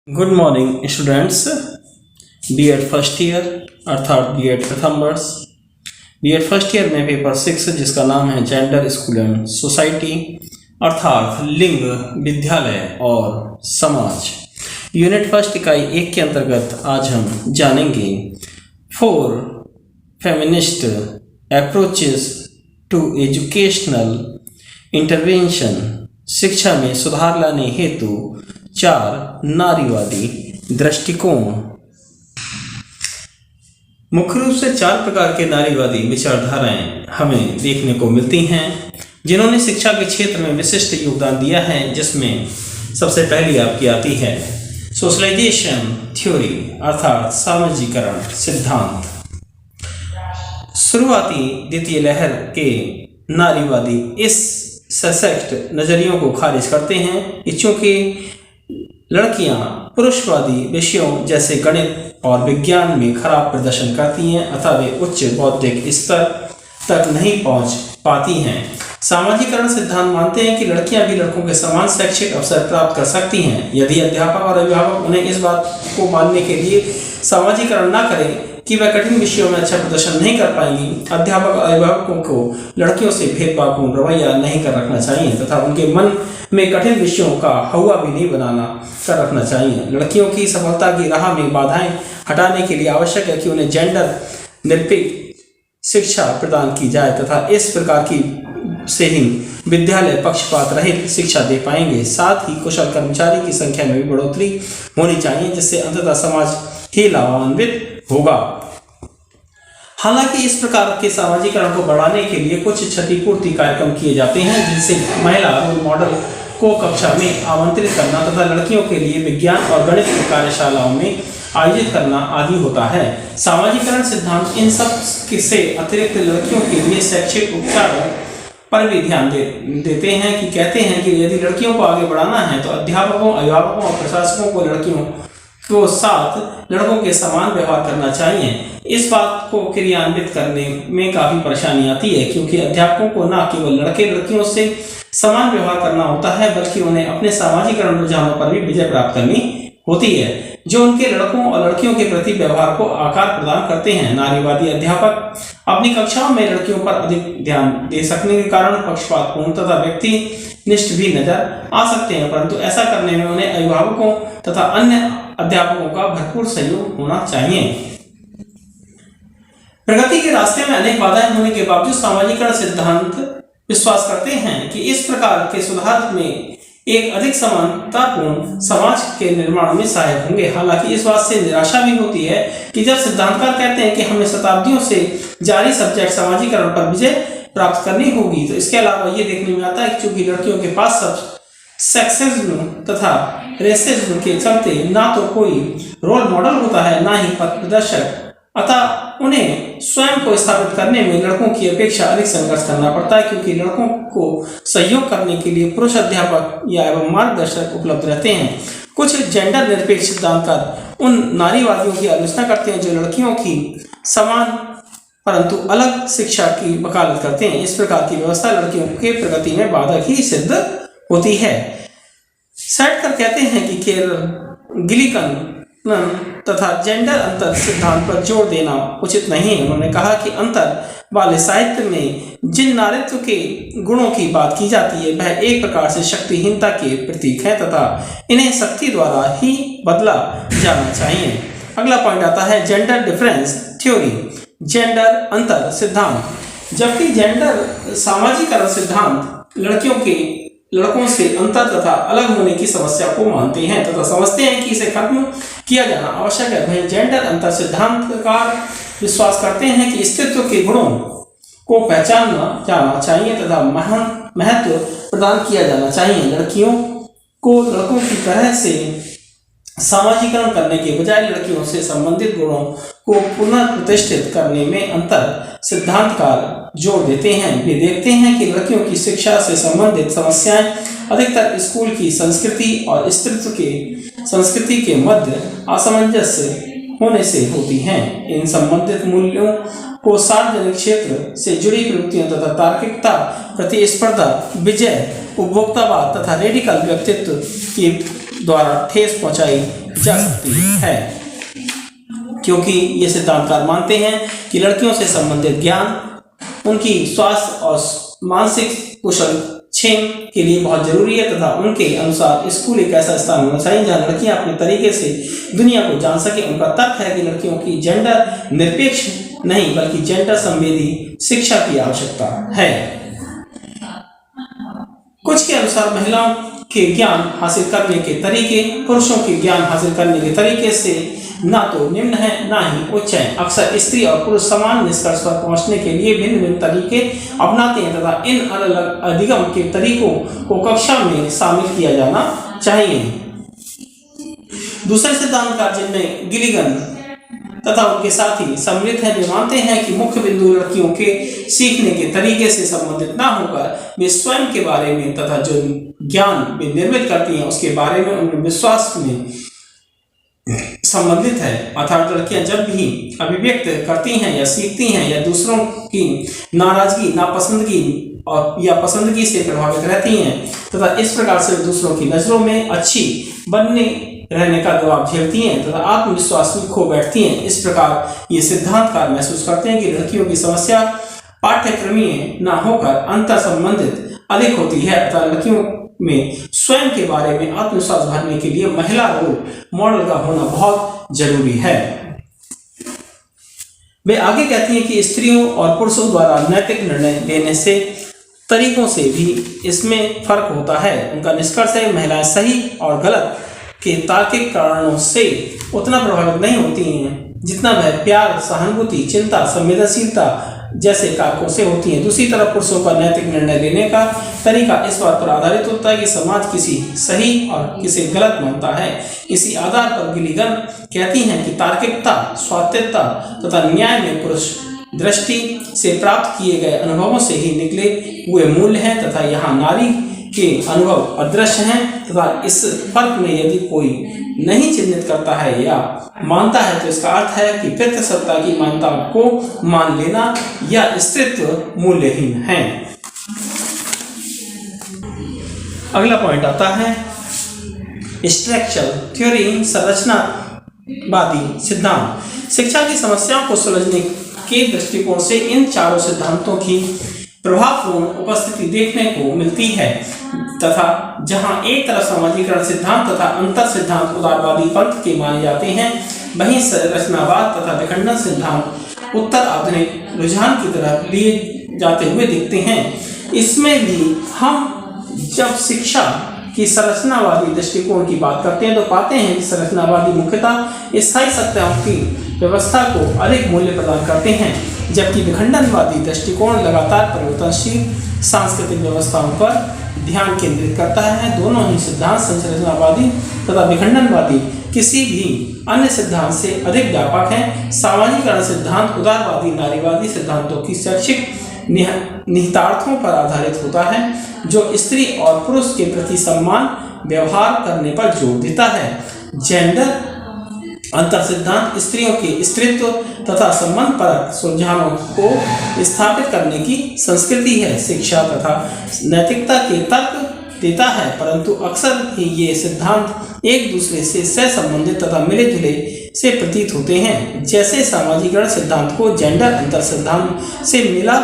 Good morning students. BEd first year अर्थात BEd प्रथम वर्ष बीएड फर्स्ट ईयर में पेपर 6 जिसका नाम है जेंडर स्कूल एंड सोसाइटी अर्थात लिंग, विद्यालय और समाज, यूनिट फर्स्ट इकाई 1 के अंतर्गत आज हम जानेंगे 4 feminist approaches to educational intervention, शिक्षा में सुधार लाने हेतु 4 नारीवादी दृष्टिकोण। मुख्य रूप से 4 प्रकार के नारीवादी विचारधाराएं हमें देखने को मिलती हैं जिन्होंने शिक्षा के क्षेत्र में विशिष्ट योगदान दिया है, जिसमें सबसे पहली आपकी आती है सोशलाइजेशन थ्योरी अर्थात सामाजिकरण सिद्धांत। शुरुआती द्वितीय लहर के नारीवादी इस सशक्त नजरियों को खारिज करते हैं कि चूंकि लड़कियां पुरुषवादी विषयों जैसे गणित और विज्ञान में खराब प्रदर्शन करती हैं अतः वे उच्च बौद्धिक स्तर तक नहीं पहुंच पाती हैं। सामाजिकरण सिद्धांत मानते हैं कि लड़कियां भी लड़कों के समान शैक्षिक अवसर प्राप्त कर सकती हैं यदि अध्यापक और अभिभावक उन्हें इस बात को मानने के लिए सामाजिकरण न करें कि वह कठिन विषयों में अच्छा प्रदर्शन नहीं कर पाएंगी। अध्यापक और अभिभावकों को लड़कियों से भेदभावपूर्ण रवैया नहीं कर रखना चाहिए तथा उनके मन में कठिन विषयों का हवा भी नहीं बनाना कर रखना चाहिए। लड़कियों की सफलता की राह में बाधाएं हटाने के लिए आवश्यक है कि उन्हें जेंडर निरपेक्ष शिक्षा प्रदान की जाए तथा इस प्रकार की से ही विद्यालय पक्षपात रहित शिक्षा दे पाएंगे। साथ ही कुशल कर्मचारी की संख्या में भी बढ़ोतरी होनी चाहिए जिससे अंततः समाज ही लाभान्वित होगा। हालांकि इस प्रकार के सामाजिकरण को बढ़ाने के लिए कुछ क्षतिपूर्ति कार्यक्रम किए जाते हैं जिनसे महिला रोल मॉडल को कक्षा में आमंत्रित करना तथा लड़कियों के लिए विज्ञान और गणित की कार्यशालाओं में आयोजित करना आदि होता है। सामाजिकरण सिद्धांत इन सब से अतिरिक्त लड़कियों के लिए शैक्षिक उपचारों पर भी ध्यान देते हैं कि कहते हैं कि यदि लड़कियों को आगे बढ़ाना है तो अध्यापकों, अभिभावकों और प्रशासकों को लड़कियों को साथ लड़कों के समान व्यवहार करना चाहिए। इस बात को क्रियान्वित करने में काफी परेशानी आती है क्योंकि अध्यापकों को न केवल लड़के लड़कियों से समान व्यवहार करना होता है बल्कि उन्हें अपने सामाजिकरण रुझानों पर भी विजय प्राप्त करनी होती है जो उनके लड़कों और लड़कियों के प्रति व्यवहार को आकार प्रदान करते हैं। नारीवादी अध्यापक अपनी कक्षाओं में लड़कियों पर अधिक ध्यान दे सकने के कारण पक्षपातपूर्ण तथा व्यक्तिनिष्ठ भी नजर आ सकते हैं, परंतु ऐसा करने में उन्हें अभिभावकों तथा अन्य अध्यापकों का भरपूर सहयोग होना चाहिए। प्रगति के रास्ते में अनेक बाधाएं होने के बावजूद सामाजिकरण सिद्धांत विश्वास करते हैं कि इस प्रकार के सुधार में एक अधिक समानतापूर्ण समाज के निर्माण में सहायक होंगे। हालांकि इस बात से निराशा भी होती है कि जब सिद्धांतकार कहते हैं कि हमें शताब्दियों से जारी सब्जेक्ट सामाजिकरण पर विजय प्राप्त करनी होगी तो इसके अलावा ये देखने में आता है कि चूंकि लड़कियों के पास सब सेक्सिज्म तथा रेसिज्म के चलते ना तो कोई रोल मॉडल होता है ना ही पथ प्रदर्शक, अतः उन्हें स्वयं को स्थापित करने में लड़कों की अपेक्षा अधिक संघर्ष करना पड़ता है क्योंकि लड़कों को सहयोग करने के लिए पुरुष अध्यापक या एवं मार्गदर्शक उपलब्ध रहते हैं। कुछ जेंडर निरपेक्ष सिद्धांतकार उन नारीवादियों की आलोचना करते हैं जो लड़कियों की समान परंतु अलग शिक्षा की वकालत करते हैं। इस प्रकार की व्यवस्था लड़कियों के प्रगति में बाधक ही सिद्ध होती है। सैटकर कहते हैं कि केरल गिलिकन तथा जेंडर अंतर सिद्धांत पर जोर देना उचित नहीं है। उन्होंने कहा कि अंतर वाले साहित्य में जिन नारीत्व के गुणों की बात की जाती है वह एक प्रकार से शक्तिहीनता के प्रतीक है तथा इन्हें शक्ति द्वारा ही बदला जाना चाहिए। अगला पॉइंट आता है जेंडर डिफरेंस थ्योरी, जेंडर अंतर सिद्धांत। जबकि जेंडर सामाजिकरण सिद्धांत लड़कों से अंतर तथा अलग होने की समस्या को मानते हैं तथा समझते हैं कि इसे खत्म किया जाना आवश्यक है, वहीं जेंडर अंतर सिद्धांतकार विश्वास करते हैं कि अस्तित्व के गुणों को पहचाना जाना चाहिए तथा महत्व प्रदान किया जाना चाहिए। लड़कियों को लड़कों की तरह से सामाजिकरण करने के बजाय लड़कियों से संबंधित गुणों को पुनः प्रतिष्ठित करने में अंतर सिद्धांतकार जोर देते हैं। वे देखते हैं कि लड़कियों की शिक्षा से संबंधित समस्याएं अधिकतर स्कूल की संस्कृति और स्त्रीत्व के संस्कृति के मध्य असमंजस्य होने से होती हैं। इन संबंधित मूल्यों को सार्वजनिक क्षेत्र से जुड़ी प्रवृत्तियों तथा तार्किकता, प्रतिस्पर्धा, विजय, उपभोक्तावाद तथा रेडिकल व्यक्तित्व की द्वारा ठेस पहुंचाई जा सकती है, क्योंकि ये सिद्धांतकार मानते हैं कि लड़कियों से संबंधित ज्ञान उनकी स्वास्थ्य और मानसिक कुशल क्षेम के लिए बहुत जरूरी है तथा उनके अनुसार स्कूल एक ऐसा स्थान होना चाहिए जहां लड़कियां अपने तरीके से दुनिया को जान सके। उनका तर्क है कि लड़कियों की जेंडर निरपेक्ष नहीं बल्कि जेंडर संवेदी शिक्षा की आवश्यकता है। कुछ के अनुसार महिलाओं के ज्ञान हासिल करने के तरीके पुरुषों के ज्ञान हासिल करने के तरीके से ना तो निम्न है ना ही उच्च है। अक्सर स्त्री और पुरुष समान निष्कर्ष पर पहुंचने के लिए भिन्न भिन्न तरीके अपनाते हैं तथा इन अलग अलग अधिगम के तरीकों को कक्षा में शामिल किया जाना चाहिए। दूसरे सिद्धांतकार जिनमें गिलिगन तथा उनके साथी सम्मिलित हैं, वे मानते हैं कि मुख्य बिंदु लड़कियों के सीखने के तरीके से संबंधित ना होकर वे स्वयं के बारे में तथा जो ज्ञान वे निर्मित करती हैं उसके बारे में उनके विश्वास में संबंधित है। अर्थात लड़कियां जब भी अभिव्यक्त करती हैं या सीखती हैं या दूसरों की नाराजगी नापसंदगी और या पसंदगी से प्रभावित रहती हैं तथा इस प्रकार से दूसरों की नजरों में अच्छी बनने रहने का दबाव झेलती हैं तथा आत्मविश्वास में खो बैठती हैं। इस प्रकार ये सिद्धांतकार महसूस करते हैं कि लड़कियों की समस्या पाठ्यक्रमीय न होकर अंतर संबंधित अधिक होती है अतः लड़कियों में स्वयं के बारे में आत्मविश्वास भरने के लिए महिला रोल मॉडल का होना बहुत जरूरी है। वे आगे कहती हैं कि स्त्रियों और पुरुषों द्वारा नैतिक निर्णय लेने से तरीकों से भी इसमें फर्क होता है। उनका निष्कर्ष है महिलाएं सही और गलत के तार्किक कारणों से उतना प्रभावित नहीं होती हैं जितना वह प्यार सहानुभूति चिंता संवेदनशीलता जैसे कारकों से होती हैं। दूसरी तरफ पुरुषों का नैतिक निर्णय लेने का तरीका इस बात पर आधारित होता है कि समाज किसी सही और किसी गलत मानता है। इसी आधार पर गिलिगन कहती हैं कि तार्किकता स्वायत्तता तथा न्याय में पुरुष दृष्टि से प्राप्त किए गए अनुभवों से ही निकले हुए मूल्य हैं तथा यहाँ नारी के अनुभव अदृश्य हैं तथा इस फर्क में यदि कोई नहीं चिन्हित करता है या मानता है तो इसका अर्थ है कि पितृसत्ता की मान्यता को मान लेना या स्त्रीत्व मूल्यहीन है। अगला पॉइंट आता है स्ट्रक्चरल थ्योरी संरचनावादी सिद्धांत। शिक्षा की समस्याओं को सुलझने के दृष्टिकोण से इन चारों सिद्धांतों की प्रभावपूर्ण उपस्थिति देखने को मिलती है तथा जहां एक तरफ सामाजिकरण सिद्धांत तथा अंतर सिद्धांत उदारवादी पंथ के माने जाते हैं वहीं संरचनावाद तथा विखंडन सिद्धांत उत्तर आधुनिक रुझान की तरफ लिए जाते हुए दिखते हैं। इसमें भी हम जब शिक्षा की संरचनावादी दृष्टिकोण की बात करते हैं तो पाते हैं कि संरचनावादी मुख्यतः स्थायी सत्ताओं की व्यवस्था को अधिक मूल्य प्रदान करते हैं जबकि विखंडनवादी दृष्टिकोण लगातार परिवर्तनशील सांस्कृतिक व्यवस्थाओं पर ध्यान केंद्रित करता है। दोनों ही सिद्धांत संरचनावादी तथा विखंडनवादी किसी भी अन्य सिद्धांत से अधिक व्यापक हैं। सामाजिकरण सिद्धांत उदारवादी नारीवादी सिद्धांतों की शैक्षिक निहितार्थों पर आधारित होता है जो स्त्री और पुरुष के प्रति समान व्यवहार करने पर जोर देता है। जेंडर अंतर सिद्धांत स्त्रियों के स्त्रीत्व तथा संबंध परक सुलझानों को स्थापित करने की संस्कृति है। शिक्षा तथा नैतिकता के तर्क देता है परंतु अक्सर ही ये सिद्धांत एक दूसरे से सहसंबंधित तथा मिले जुले से प्रतीत होते हैं। जैसे सामाजिकरण सिद्धांत को जेंडर अंतर सिद्धांत से मिला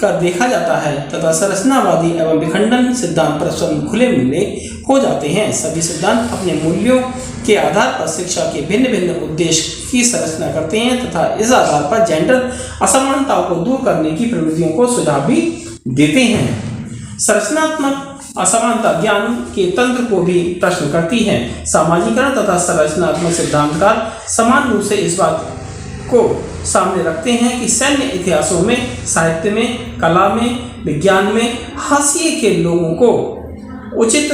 कर देखा जाता है तथा संरचनावादी एवं विखंडन सिद्धांत परस्पर खुले मिले हो जाते हैं। सभी सिद्धांत अपने मूल्यों के आधार पर शिक्षा के भिन्न भिन्न उद्देश्य की संरचना करते हैं तथा इस आधार पर जेंडर असमानताओं को दूर करने की प्रवृत्तियों को सुझाव भी देते हैं। संरचनात्मक असमानता ज्ञान के तंत्र को भी प्रश्न करती है। सामाजिकरण तथा संरचनात्मक सिद्धांतकार समान रूप से इस बात को सामने रखते हैं कि सैन्य इतिहासों में साहित्य में कला में विज्ञान में हाशिए के लोगों को उचित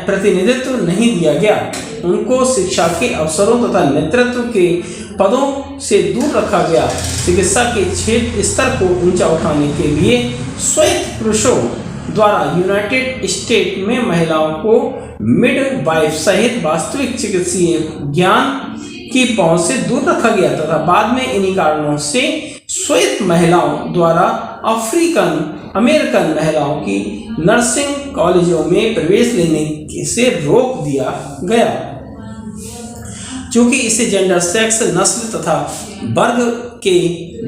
प्रतिनिधित्व नहीं दिया गया। उनको शिक्षा के अवसरों तथा नेतृत्व के पदों से दूर रखा गया। चिकित्सा के क्षेत्र स्तर को ऊंचा उठाने के लिए श्वेत पुरुषों द्वारा यूनाइटेड स्टेट में महिलाओं को मिडवाइफ सहित वास्तविक चिकित्सीय ज्ञान की पहुंच से दूर रखा गया तथा बाद में इन्हीं कारणों से श्वेत महिलाओं द्वारा अफ्रीकन अमेरिकन महिलाओं की नर्सिंग कॉलेजों में प्रवेश लेने से रोक दिया गया, क्योंकि इससे जेंडर, सेक्स, नस्ल तथा वर्ग के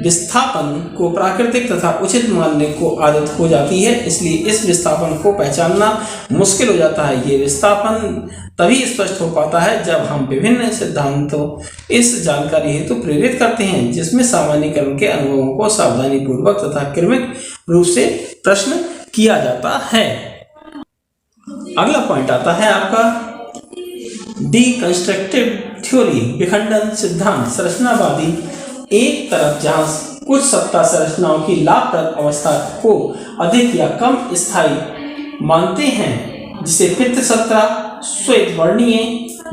विस्थापन को प्राकृतिक तथा उचित मानने को आदत हो जाती है। इसलिए इस विस्थापन को पहचानना मुश्किल हो जाता है। ये विस्थापन तभी स्पष्ट हो पाता है जब हम विभिन्न सिद्धांतों इस जानकारी हेतु प्रेरित करते हैं, जिसमें सामान्यीकरण के अनुभवों को सावधानीपूर्वक तथा क्रमिक रूप से प्रश्न किया जाता है। अगला पॉइंट आता है आपका डीकंस्ट्रक्टिव थ्योरी, विखंडन सिद्धांत। संरचनावादी एक तरफ जहां कुछ सत्ता संरचनाओं की लाभप्रद अवस्था को अधिक या कम स्थायी मानते हैं, जिसे पितृसत्ता, श्वेत वर्णीय,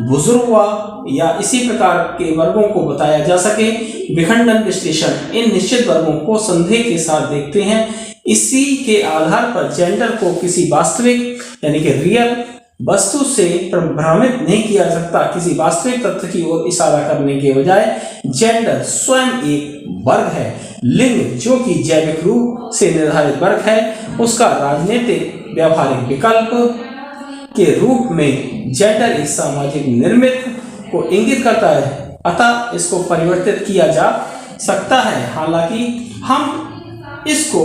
बुजुर्गवा या इसी प्रकार के वर्गों को बताया जा सके। विखंडन विश्लेषण इन निश्चित वर्गों को संदेह के साथ देखते हैं। इसी के आधार पर जेंडर को किसी वास्तविक यानी कि रियल वस्तु से प्रभावित नहीं किया जा सकता। किसी वास्तविक तथ्य की ओर इशारा करने के बजाय जेंडर स्वयं एक वर्ग है। लिंग जो कि जैविक रूप से निर्धारित वर्ग है, उसका राजनीतिक व्यवहारिक विकल्प के रूप में जेंडर एक सामाजिक निर्मित को इंगित करता है, अतः इसको परिवर्तित किया जा सकता है। हालांकि हम इसको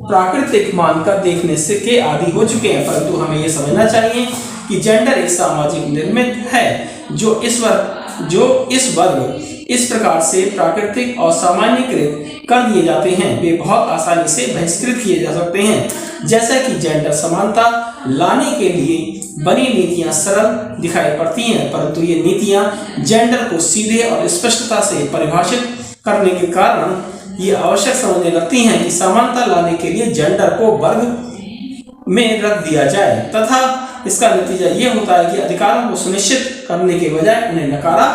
प्राकृतिक मानकर देखने से के आदी हो चुके हैं, परंतु हमें यह समझना चाहिए कि जेंडर एक सामाजिक निर्मित है। जो इस वर्ग इस प्रकार से प्राकृतिक और सामान्यीकृत कर दिए जाते हैं, वे बहुत आसानी से बहिष्कृत किए जा सकते हैं। जैसा कि जेंडर समानता लाने के लिए बनी नीतियां सरल दिखाई पड़ती हैं, परंतु ये नीतियां जेंडर को सीधे और स्पष्टता से परिभाषित करने के कारण ये आवश्यक समझने लगती हैं कि समानता लाने के लिए जेंडर को वर्ग में रख दिया जाए, तथा इसका नतीजा ये होता है कि अधिकारों को सुनिश्चित करने के बजाय उन्हें नकारा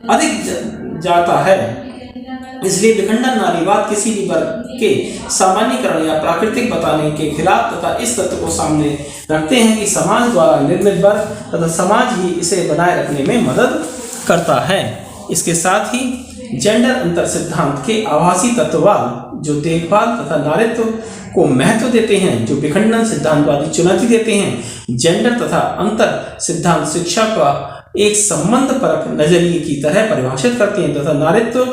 अधिक जाता है। इसलिए विखंडन नारीवाद किसी भी वर्ग के सामान्यीकरण या प्राकृतिक बताने के खिलाफ तथा इस तथ्य को सामने रखते हैं कि समाज द्वारा निर्मित वर्ग तथा समाज ही इसे बनाए रखने में मदद करता है। इसके साथ ही जेंडर अंतर सिद्धांत के आभासी तत्ववाद जो देखभाल तथा नारीत्व को महत्व देते हैं, जो विखंडन सिद्धांतवादी चुनौती देते हैं। जेंडर तथा अंतर सिद्धांत शिक्षा का एक संबंध परक नजरिए की तरह परिभाषित करते हैं तथा नारीत्व,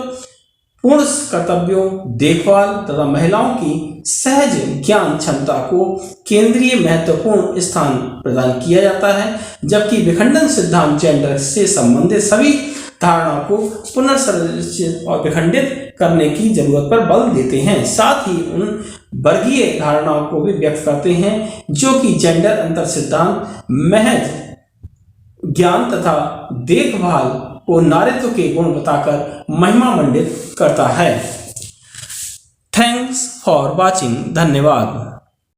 पूर्ण कर्तव्यों, देखभाल तथा महिलाओं की सहज ज्ञान क्षमता को केंद्रीय महत्वपूर्ण स्थान प्रदान किया जाता है, जबकि विखंडन सिद्धांत जेंडर से संबंधित सभी धारणा को पुनर्संरचित और विखंडित करने की जरूरत पर बल देते हैं। साथ ही उन वर्गीय धारणाओं को भी व्यक्त करते हैं जो कि जेंडर अंतर सिद्धांत महज ज्ञान तथा देखभाल को नारीत्व के गुण बताकर महिमा मंडित करता है। Thanks for watching. धन्यवाद।